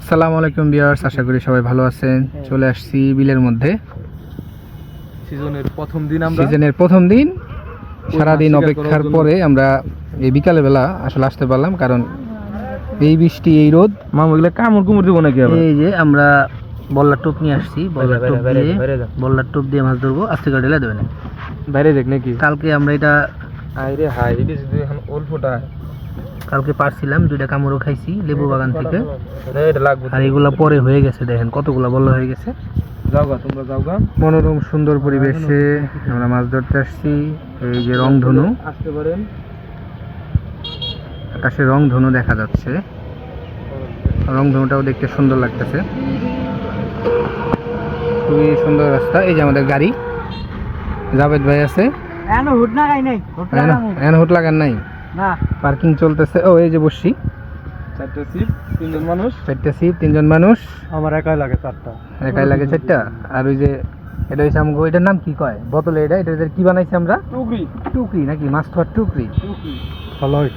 আসসালামু আলাইকুম ভিউয়ার্স, আশা করি সবাই ভালো আছেন। চলে আসছি বিলের মধ্যে। সিজনের প্রথম দিন সারাদিন অপেক্ষার পরে আমরা এই বিকালে বেলা আসলে আসতে পারলাম, কারণ এই বৃষ্টি এই রোদ মামুগুলো কামড় কুমড় দিব নাকি? এই যে আমরা বল্লার টোপ নিয়ে আসছি, বল্লার টোপ দিয়ে মাছ ধরবো। আস্তে করে ঢেলে দেবে না, বাইরে দেখ নাকি? কালকে আমরা এটা কালকে পারছিলাম, 2টা কামড়ও খাইছি লেবু বাগান থেকে। আর এগুলা পরে হয়ে গেছে, দেখেন কতগুলা বল্লা হয়ে গেছে। মনোরম সুন্দর পরিবেশে আমরা মাছ ধরতে আসছি। এই যে রংধনু, আকাশে রংধনু দেখা যাচ্ছে। রংধনুটাও দেখতে সুন্দর লাগতেছে, খুবই সুন্দর রাস্তা। এই যে আমাদের গাড়ি, জাভেদ ভাই আছে। হুট লাগান নাই, পার্কিং চলতেছে। ও এই যে বসছি, 4টা সিট 3জন মানুষ। 4টা সিট 3জন মানুষ। আমার একাই লাগে 4টা। একাই লাগে 4টা। আর ওই যে এটা হচ্ছে আমগো, এটার নাম কি কয় বোতলে? এটা কি বানাইছি আমরা? টুকরি নাকি? মাছ ধোয়ার টুকরি।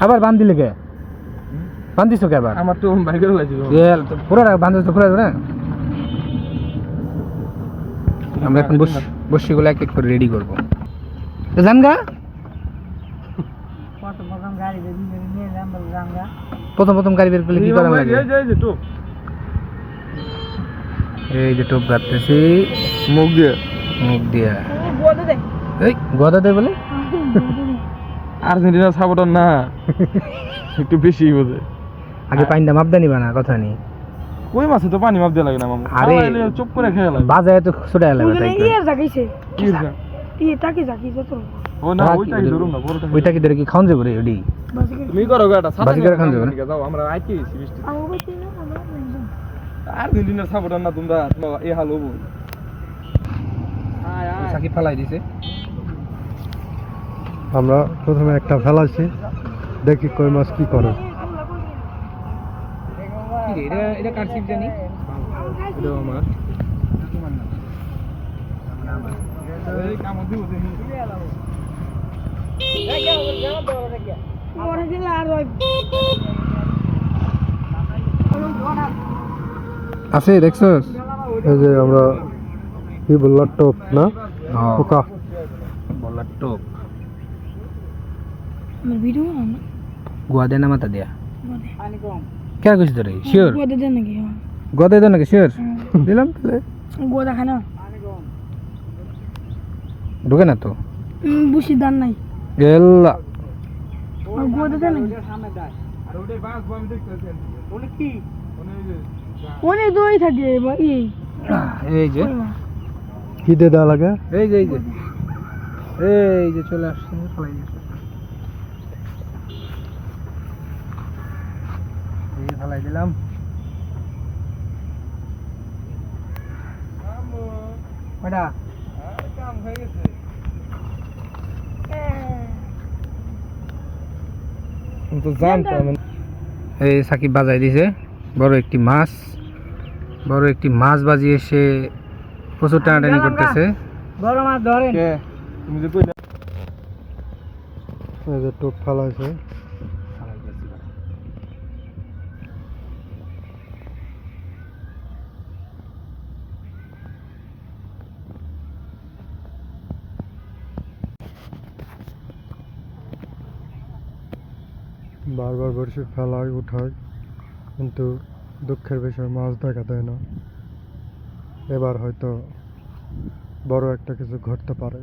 আবার বান্ধি লেগে বান্ধিছো কে? আবার আমার তো বাইক করে লাগছিল। পুরো বান্ধিছো পুরো না? আমরা এখন বসিগুলো এক এক করে রেডি করবো। তো জানগা প্রথম গাড়ি বের করলে কি করা লাগে? এই যে টোপ গাড়তেছি মুখ দিয়ে এই গদা দে বলে। আর্জেন্টিনা সাপোর্টার না, একটু বেশি বোঝে। আগে পানিটা মাপদা নিবা না, কথা নেই। কই মাছে তো পানি মাপ দেয়া লাগে না মামু। আরে চুপ করে খেয়ে লাগে, বাজায় তো ছোটা লাগে। ও না ওইটাই ধরুম না, বড়টা ওইটা কি ধরে কি খাওন যাবে রে? ওডি তুমি করো গাটা বাজি করে খাওন যাবে না? যাও, আমরা আইতে গেছি বৃষ্টি। আর্জেন্টিনা সাপোর্টার না তোমরা, এই হাল হবো। সাকিব ফালাই দিছে। আমরা প্রথমে একটা ফেলাইছি, দেখি কই মাছ কি করে। এটা কারসিপ জানি, এটা আমার এই কাম দিব দেনি। আছে দেখছস? এই যে আমরা কি বললাম, টোপ না পোকা বলার টোপ গোয়া দেয় না মাথা দেয়া কেন কইছিস তোরে? শিওর গোয়া দেয় নাকি? শিওর দিলাম তাহলে। ঢুকে না তো বুঝি দান নাই গেল্লা অনেক দই থাকে। এই যে কি দিয়ে দেওয়া লাগে? এই যে চলে আসছে, ফলাই গেছে। এই ফলাই দিলাম। ওটা কাম হয়ে গেছে। তো জানতাম। এই সাকিব বাজাই দিছে বড় একটি মাছ বাজিয়ে এসে প্রচুর টানাটানি করতেছে। বড় মাছ ধরেন। তুমি যে কইলা এই যে টোপ ফেলাইছে। বারবার বড়শি ফেলায় উঠায়, কিন্তু দুঃখের বিষয় মাছ দেখা দেয় না। এবার হয়তো বড় একটা কিছু ঘটতে পারে।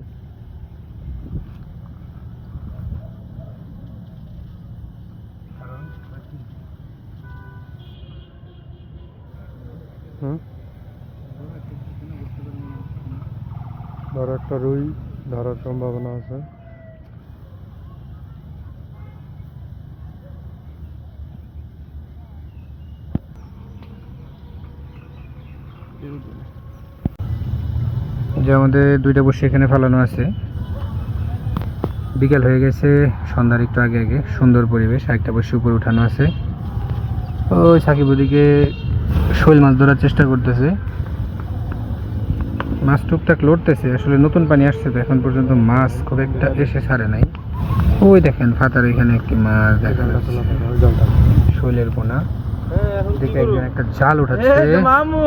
বড় একটা রুই ধরার সম্ভাবনা আছে। যে আমাদের 2টা বসে এখানে ফেলানো আছে। বিকেল হয়ে গেছে, সন্ধ্যার একটু আগে সুন্দর পরিবেশ। আরেকটা বসে উপরে উঠানো আছে। ওই সাকিব ওদিকে শৈল মাছ ধরার চেষ্টা করতেছে। মাছ টুকটাক লড়তেছে। আসলে নতুন পানি আসছে তো এখন পর্যন্ত মাছ খুব একটা এসে ছাড়ে নাই। ওই দেখেন ফাতার এখানে একটি মাছ দেখা যাচ্ছে, ওই জলটা শৈলের পোনা। দেখে একজন একটা জাল উঠাচ্ছে। মামু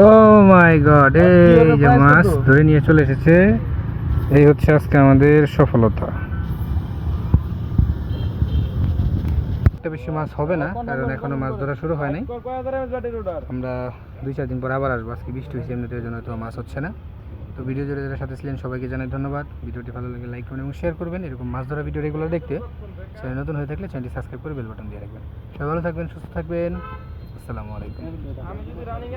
ও মাই গড, এই যে মাছ ধরে নিয়ে চলে এসেছে। এই হচ্ছে আজকে আমাদের সফলতা। একটা বেশি মাছ হবে না, কারণ এখনো মাছ ধরা শুরু হয়নি। আমরা 2-4 দিন পর আবার আসবো। আজকে বৃষ্টি হয়েছে, এমনিতে জন্য তো মাছ হচ্ছে না। তো ভিডিও জুড়ে যারা সাথে ছিলেন সবাইকে জানাই ধন্যবাদ। ভিডিওটি ভালো লাগলে লাইক করুন এবং শেয়ার করবেন। এরকম মাছ ধরা ভিডিও রেগুলার দেখতে চ্যানেল নতুন হয়ে থাকলে চ্যানেলটি সাবস্ক্রাইব করে বেল বাটন দিয়ে রাখবেন। সবাই ভালো থাকবেন, সুস্থ থাকবেন। আসসালামু আলাইকুম। আমি যদি রানিং